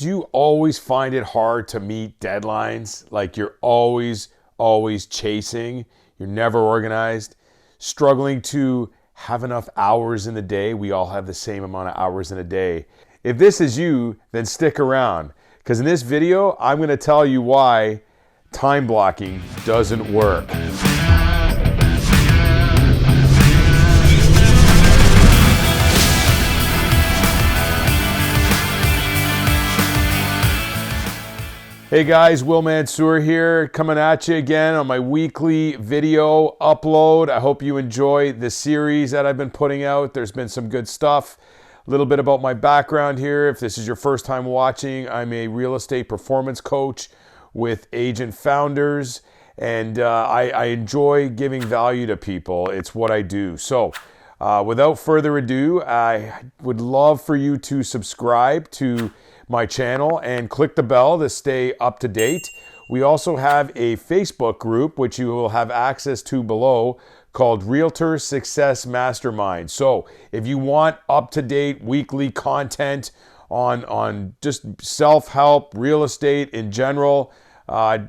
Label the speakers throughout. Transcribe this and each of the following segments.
Speaker 1: Do you always find it hard to meet deadlines? Like you're always chasing, you're never organized, struggling to have enough hours in the day? We all have the same amount of hours in a day. If this is you, then stick around, because in this video, I'm going to tell you why time blocking doesn't work. Hey guys, Will Mansour here, coming at you again on my weekly video upload. I hope you enjoy the series that I've been putting out. There's been some good stuff. A little bit about my background here. If this is your first time watching, I'm a real estate performance coach with agent founders, and I enjoy giving value to people. It's what I do. So without further ado, I would love for you to subscribe to my channel and click the bell to stay up to date. We also have a Facebook group, which you will have access to below, called Realtor Success Mastermind. So if you want up-to-date weekly content on just self-help, real estate in general,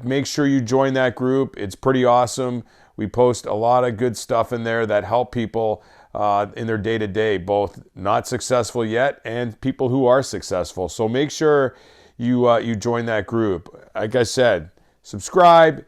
Speaker 1: make sure you join that group. It's pretty awesome. We post a lot of good stuff in there that help people in their day-to-day, both not successful yet and people who are successful. So make sure you join that group. Like I said, subscribe,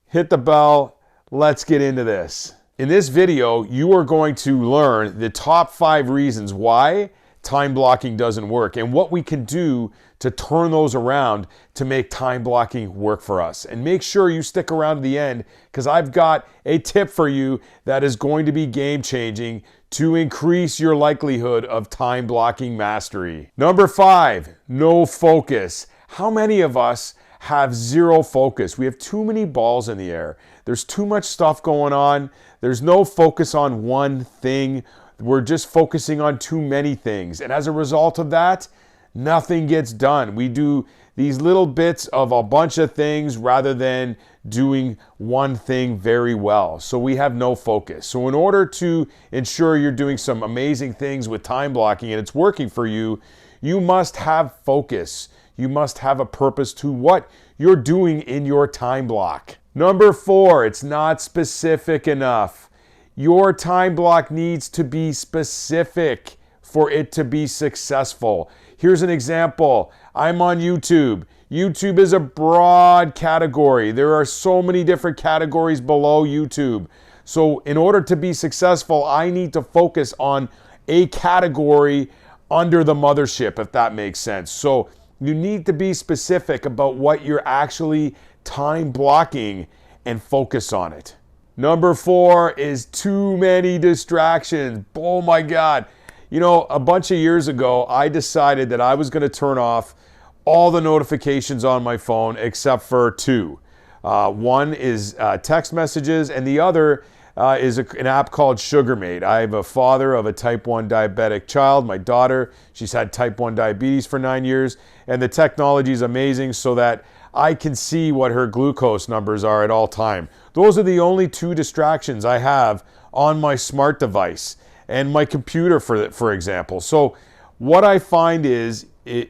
Speaker 1: hit the bell. Let's get into this. In this video, you are going to learn the top 5 reasons why time blocking doesn't work and what we can do to turn those around to make time blocking work for us. And make sure you stick around to the end, because I've got a tip for you that is going to be game changing to increase your likelihood of time blocking mastery. Number 5, no focus. How many of us have zero focus? We have too many balls in the air. There's too much stuff going on. There's no focus on one thing. We're just focusing on too many things. And as a result of that, nothing gets done. We do these little bits of a bunch of things rather than doing one thing very well. So we have no focus. So in order to ensure you're doing some amazing things with time blocking and it's working for you, you must have focus. You must have a purpose to what you're doing in your time block. Number 4, it's not specific enough. Your time block needs to be specific for it to be successful. Here's an example. I'm on YouTube. YouTube is a broad category. There are so many different categories below YouTube. So in order to be successful, I need to focus on a category under the mothership, if that makes sense. So you need to be specific about what you're actually time blocking and focus on it. Number 4 is too many distractions. Oh my God. You know, a bunch of years ago, I decided that I was going to turn off all the notifications on my phone except for 2. One is text messages, and the other is an app called SugarMate. I have a father of a type 1 diabetic child. My daughter, she's had type 1 diabetes for 9 years, and the technology is amazing so that I can see what her glucose numbers are at all time. Those are the only 2 distractions I have on my smart device and my computer, for example. So what I find is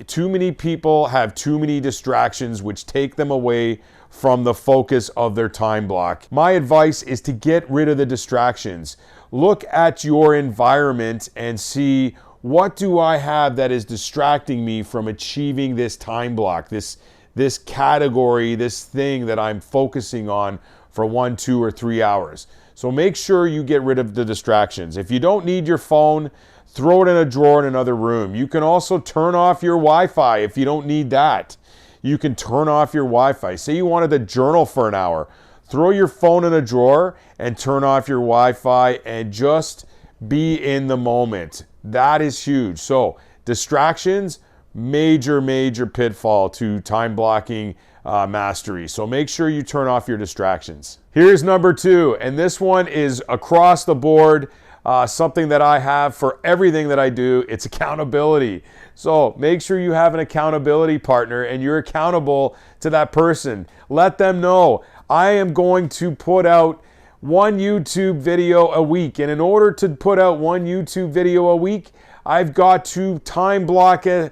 Speaker 1: too many people have too many distractions, which take them away from the focus of their time block. My advice is to get rid of the distractions. Look at your environment and see, what do I have that is distracting me from achieving this time block, this category, this thing that I'm focusing on for 1, 2, or 3 hours. So make sure you get rid of the distractions. If you don't need your phone, throw it in a drawer in another room. You can also turn off your Wi-Fi if you don't need that. You can turn off your Wi-Fi. Say you wanted to journal for an hour. Throw your phone in a drawer and turn off your Wi-Fi and just be in the moment. That is huge. So distractions, major pitfall to time blocking mastery. So make sure you turn off your distractions. Here's number 2, and this one is across the board, something that I have for everything that I do. It's accountability. So make sure you have an accountability partner and you're accountable to that person. Let them know, I am going to put out 1 YouTube video a week, and in order to put out 1 YouTube video a week, I've got to time block a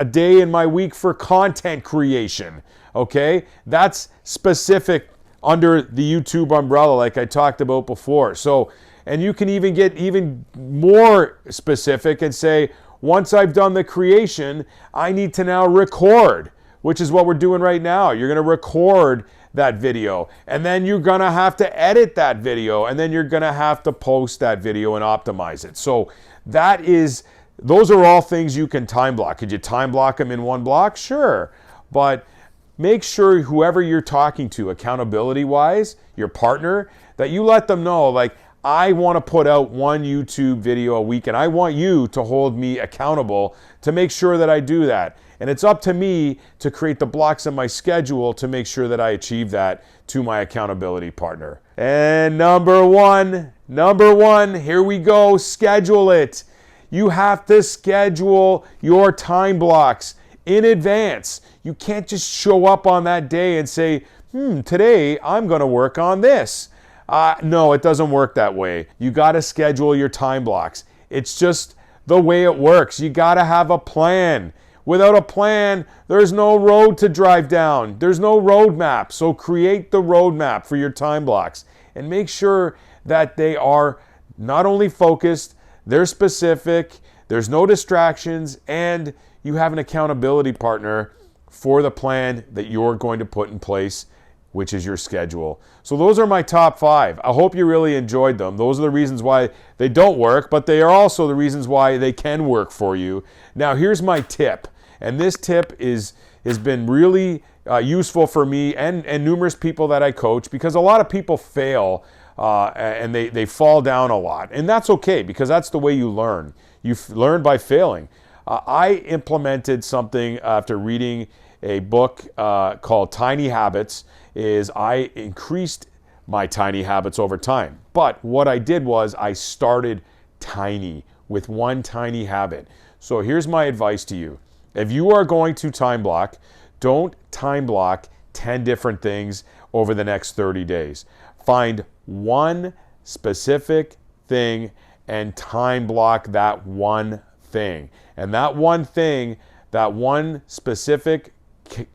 Speaker 1: day in my week for content creation. Okay, that's specific under the YouTube umbrella, like I talked about before. So, and you can even get even more specific and say, once I've done the creation, I need to now record, which is what we're doing right now. You're going to record that video, and then you're going to have to edit that video, and then you're going to have to post that video and optimize it. So those are all things you can time block. Could you time block them in one block? Sure. But make sure whoever you're talking to, accountability wise, your partner, that you let them know, like, I want to put out one YouTube video a week, and I want you to hold me accountable to make sure that I do that. And it's up to me to create the blocks in my schedule to make sure that I achieve that to my accountability partner. And number one, here we go, schedule it. You have to schedule your time blocks in advance. You can't just show up on that day and say, today I'm going to work on this. No, it doesn't work that way. You got to schedule your time blocks. It's just the way it works. You got to have a plan. Without a plan, there's no road to drive down. There's no roadmap. So create the roadmap for your time blocks and make sure that they are not only focused, they're specific, there's no distractions, and you have an accountability partner for the plan that you're going to put in place, which is your schedule. So those are my top 5. I hope you really enjoyed them. Those are the reasons why they don't work, but they are also the reasons why they can work for you. Now, here's my tip. And this tip has been really useful for me and numerous people that I coach, because a lot of people fail and they fall down a lot. And that's okay, because that's the way you learn. You learn by failing. I implemented something after reading a book called Tiny Habits. I increased my tiny habits over time. But what I did was I started tiny with one tiny habit. So here's my advice to you. If you are going to time block, don't time block 10 different things over the next 30 days. Find one specific thing and time block that one thing. And that one thing, that one specific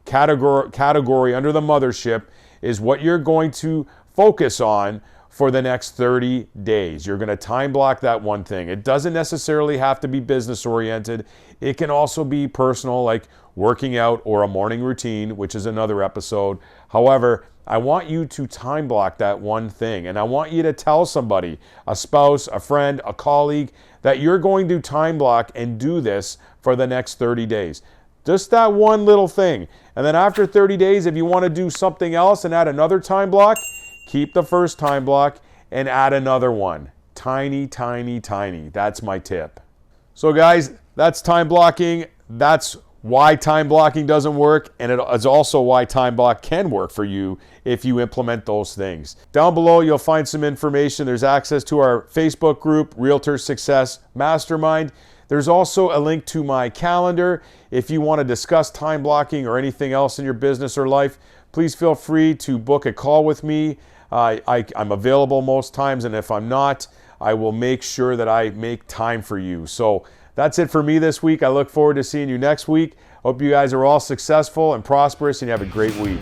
Speaker 1: category under the mothership is what you're going to focus on for the next 30 days. You're going to time block that one thing. It doesn't necessarily have to be business oriented. It can also be personal, like working out or a morning routine, which is another episode. However, I want you to time block that one thing, and I want you to tell somebody, a spouse, a friend, a colleague, that you're going to time block and do this for the next 30 days. Just that one little thing. And then after 30 days, if you want to do something else and add another time block, keep the first time block and add another one. Tiny, tiny, tiny. That's my tip. So guys, that's time blocking. That's why time blocking doesn't work, and it is also why time block can work for you if you implement those things. Down below, you'll find some information. There's access to our Facebook group, Realtor Success Mastermind. There's also a link to my calendar. If you want to discuss time blocking or anything else in your business or life, please feel free to book a call with me. I'm available most times, and if I'm not, I will make sure that I make time for you. So that's it for me this week. I look forward to seeing you next week. Hope you guys are all successful and prosperous, and you have a great week.